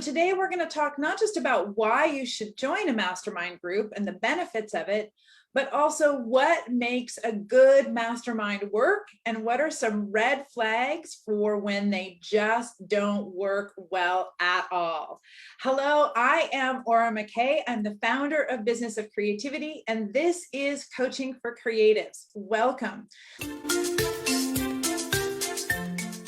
Today, we're going to talk not just about why you should join a mastermind group and the benefits of it, but also what makes a good mastermind work and what are some red flags for when they just don't work well at all. Hello, I am McKay. I'm the founder of Business of Creativity, and this is Coaching for Creatives. Welcome.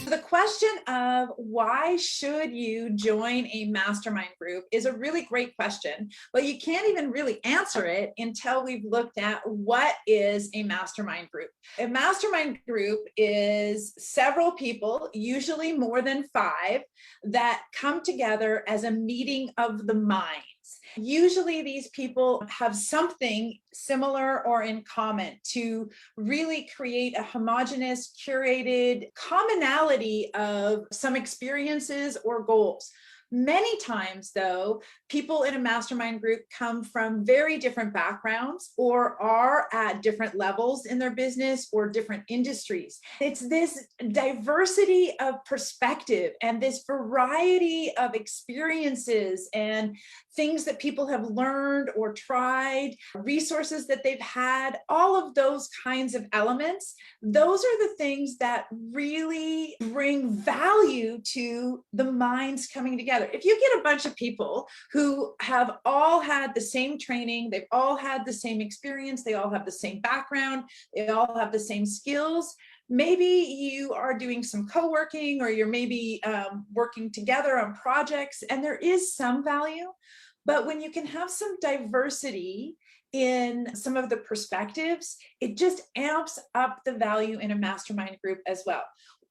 The question of why should you join a mastermind group is a really great question, but you can't even really answer it until we've looked at what is a mastermind group. A mastermind group is several people, usually more than 5, that come together as a meeting of the minds. Usually these people have something similar or in common to really create a homogeneous, curated commonality of some experiences or goals. Many times, though, people in a mastermind group come from very different backgrounds or are at different levels in their business or different industries. It's this diversity of perspective and this variety of experiences and things that people have learned or tried, resources that they've had, all of those kinds of elements. Those are the things that really bring value to the minds coming together. If you get a bunch of people who have all had the same training, they've all had the same experience, they all have the same background, they all have the same skills, maybe you are doing some co-working or you're maybe working together on projects, and there is some value. But when you can have some diversity in some of the perspectives, it just amps up the value in a mastermind group as well.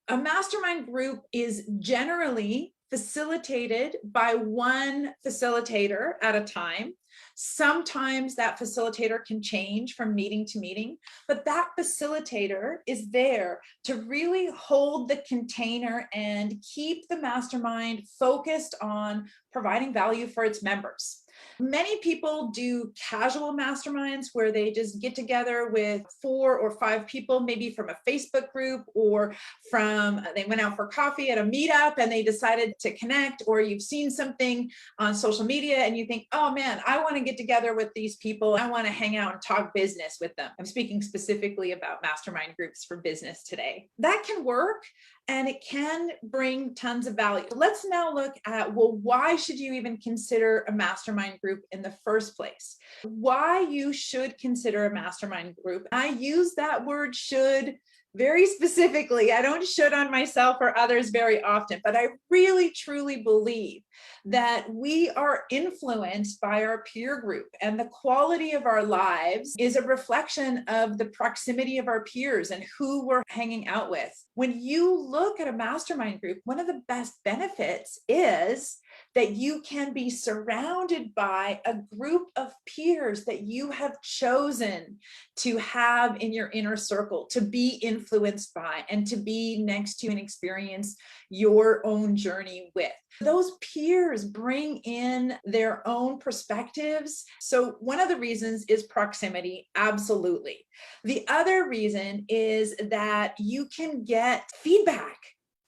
A mastermind group is generally facilitated by one facilitator at a time. Sometimes that facilitator can change from meeting to meeting, but that facilitator is there to really hold the container and keep the mastermind focused on providing value for its members. Many people do casual masterminds where they just get together with 4 or 5 people, maybe from a Facebook group or they went out for coffee at a meetup and they decided to connect, or you've seen something on social media and you think, oh man, I want to get together with these people. I want to hang out and talk business with them. I'm speaking specifically about mastermind groups for business today. That can work and it can bring tons of value. Let's now look at, well, why should you even consider a mastermind group in the first place? Why you should consider a mastermind group. I use that word should very specifically. I don't should on myself or others very often, but I really truly believe that we are influenced by our peer group, and the quality of our lives is a reflection of the proximity of our peers and who we're hanging out with. When you look at a mastermind group, one of the best benefits is that you can be surrounded by a group of peers that you have chosen to have in your inner circle, to be influenced by, and to be next to and experience your own journey with. Those peers bring in their own perspectives. So one of the reasons is proximity, absolutely. The other reason is that you can get feedback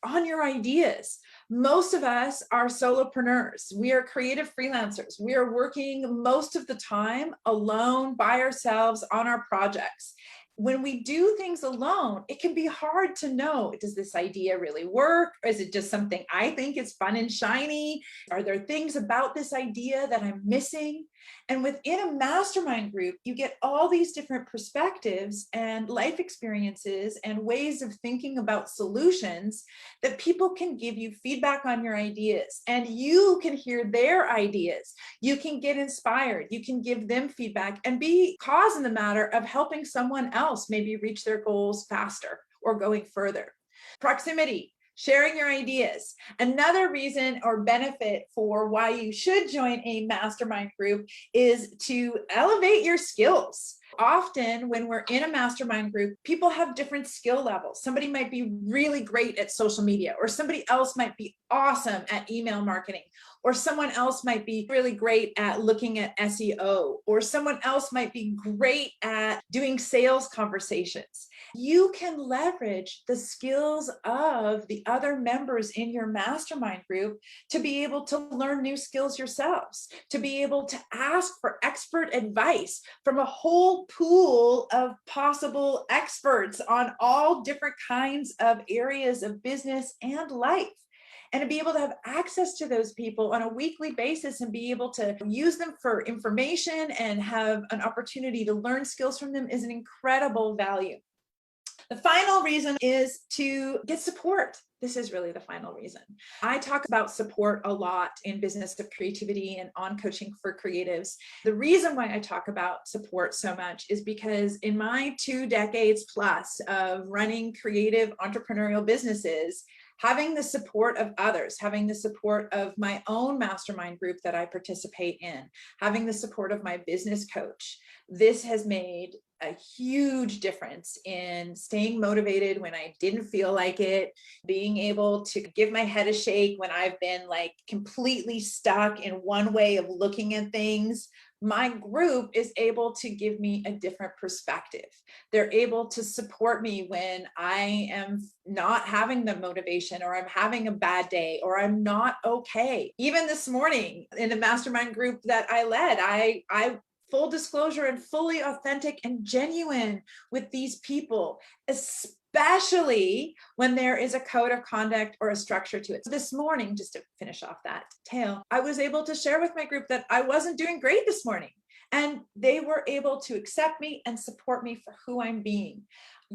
on your ideas. Most of us are solopreneurs. We are creative freelancers. We are working most of the time alone by ourselves on our projects. When we do things alone, it can be hard to know, does this idea really work? Or is it just something I think is fun and shiny? Are there things about this idea that I'm missing? And within a mastermind group, you get all these different perspectives and life experiences and ways of thinking about solutions that people can give you feedback on your ideas, and you can hear their ideas. You can get inspired. You can give them feedback and be cause in the matter of helping someone else maybe reach their goals faster or going further. Proximity. Sharing your ideas. Another reason or benefit for why you should join a mastermind group is to elevate your skills. Often when we're in a mastermind group, people have different skill levels. Somebody might be really great at social media, or somebody else might be awesome at email marketing, or someone else might be really great at looking at SEO, or someone else might be great at doing sales conversations. You can leverage the skills of the other members in your mastermind group to be able to learn new skills yourselves, to be able to ask for expert advice from a whole pool of possible experts on all different kinds of areas of business and life. And to be able to have access to those people on a weekly basis and be able to use them for information and have an opportunity to learn skills from them is an incredible value. The final reason is to get support. This is really the final reason. I talk about support a lot in Business of Creativity and on Coaching for Creatives. The reason why I talk about support so much is because in my 2 decades plus of running creative entrepreneurial businesses, having the support of others, having the support of my own mastermind group that I participate in, having the support of my business coach, this has made a huge difference in staying motivated when I didn't feel like it, being able to give my head a shake when I've been like completely stuck in one way of looking at things. My group is able to give me a different perspective. They're able to support me when I am not having the motivation, or I'm having a bad day, or I'm not okay. Even this morning in the mastermind group that I led, I full disclosure and fully authentic and genuine with these people, especially when there is a code of conduct or a structure to it. So this morning, just to finish off that tale, I was able to share with my group that I wasn't doing great this morning, and they were able to accept me and support me for who I'm being.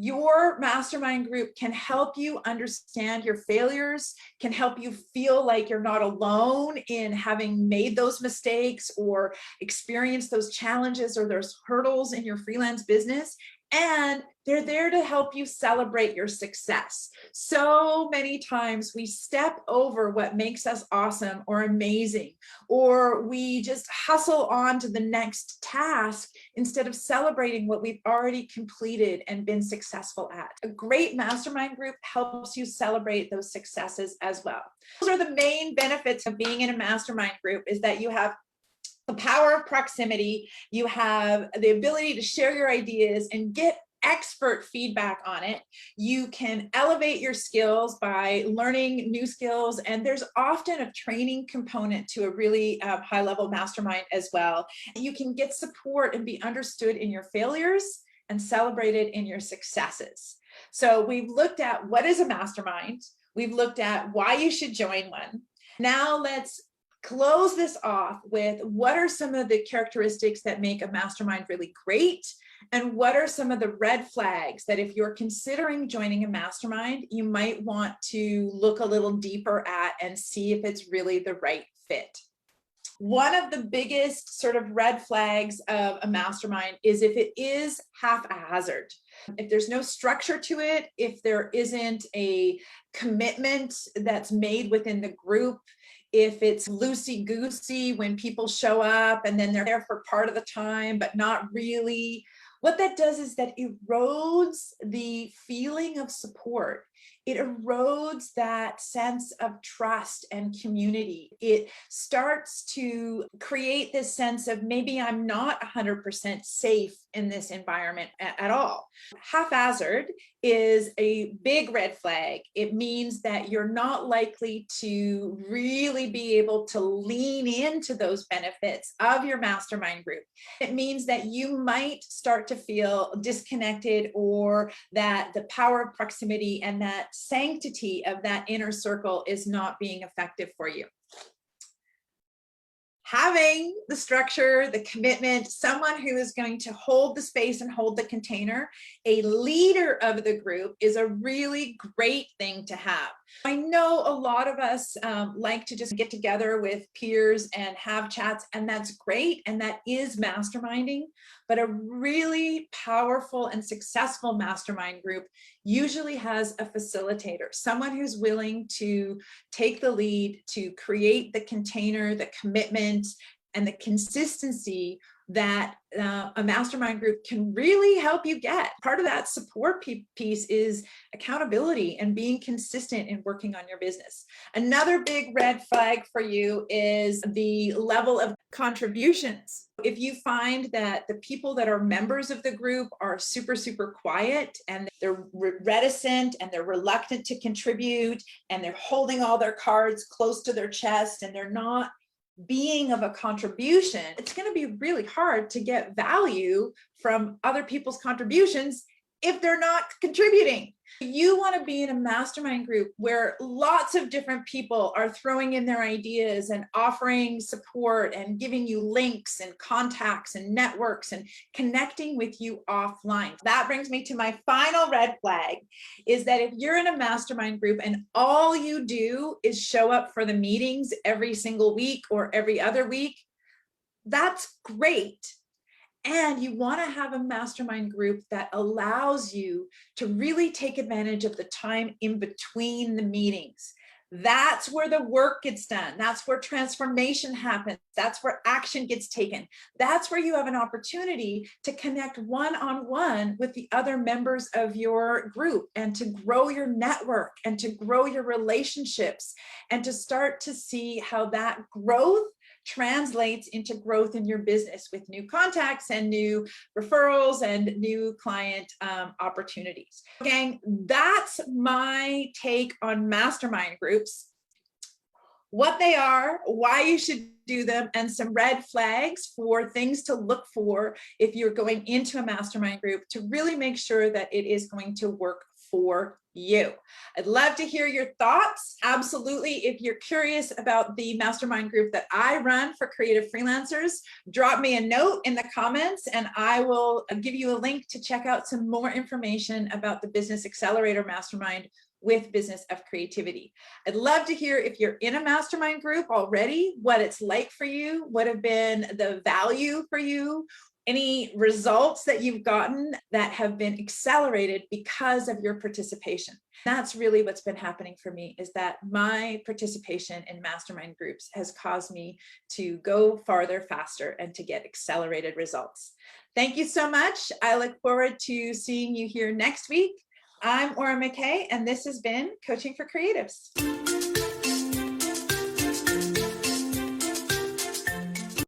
Your mastermind group can help you understand your failures, can help you feel like you're not alone in having made those mistakes or experienced those challenges or those hurdles in your freelance business. And they're there to help you celebrate your success. So many times we step over what makes us awesome or amazing, or we just hustle on to the next task instead of celebrating what we've already completed and been successful at. A great mastermind group helps you celebrate those successes as well. Those are the main benefits of being in a mastermind group, is that you have the power of proximity, you have the ability to share your ideas and get expert feedback on it. You can elevate your skills by learning new skills, and there's often a training component to a really high-level mastermind as well. You can get support and be understood in your failures and celebrated in your successes. So we've looked at what is a mastermind. We've looked at why you should join one. Now let's close this off with what are some of the characteristics that make a mastermind really great, and what are some of the red flags that if you're considering joining a mastermind, you might want to look a little deeper at and see if it's really the right fit. One of the biggest sort of red flags of a mastermind is if it is haphazard. If there's no structure to it, if there isn't a commitment that's made within the group, if it's loosey-goosey when people show up and then they're there for part of the time, but not really, what that does is that erodes the feeling of support. It erodes that sense of trust and community. It starts to create this sense of maybe I'm not 100% safe in this environment at all. Haphazard is a big red flag. It means that you're not likely to really be able to lean into those benefits of your mastermind group. It means that you might start to feel disconnected, or that the power of proximity and that sanctity of that inner circle is not being effective for you. Having the structure, the commitment, someone who is going to hold the space and hold the container, a leader of the group, is a really great thing to have. I know a lot of us like to just get together with peers and have chats, and that's great, and that is masterminding, but a really powerful and successful mastermind group usually has a facilitator, someone who's willing to take the lead, to create the container, the commitment, and the consistency that a mastermind group can really help you get. Part of that support piece is accountability and being consistent in working on your business. Another big red flag for you is the level of contributions. If you find that the people that are members of the group are super, super quiet and they're reticent and they're reluctant to contribute and they're holding all their cards close to their chest and they're not being of a contribution, it's going to be really hard to get value from other people's contributions if they're not contributing. You want to be in a mastermind group where lots of different people are throwing in their ideas and offering support and giving you links and contacts and networks and connecting with you offline. That brings me to my final red flag, is that if you're in a mastermind group and all you do is show up for the meetings every single week or every other week, that's great. And you want to have a mastermind group that allows you to really take advantage of the time in between the meetings. That's where the work gets done. That's where transformation happens. That's where action gets taken. That's where you have an opportunity to connect one-on-one with the other members of your group and to grow your network and to grow your relationships and to start to see how that growth translates into growth in your business with new contacts and new referrals and new client opportunities. Gang, that's my take on mastermind groups, what they are, why you should do them, and some red flags for things to look for if you're going into a mastermind group to really make sure that it is going to work for you. I'd love to hear your thoughts. Absolutely. If you're curious about the mastermind group that I run for creative freelancers, drop me a note in the comments and I will give you a link to check out some more information about the Business Accelerator Mastermind with Business of Creativity. I'd love to hear if you're in a mastermind group already, what it's like for you, what have been the value for you, any results that you've gotten that have been accelerated because of your participation. That's really what's been happening for me, is that my participation in mastermind groups has caused me to go farther, faster, and to get accelerated results. Thank you so much. I look forward to seeing you here next week. I'm McKay, and this has been Coaching for Creatives.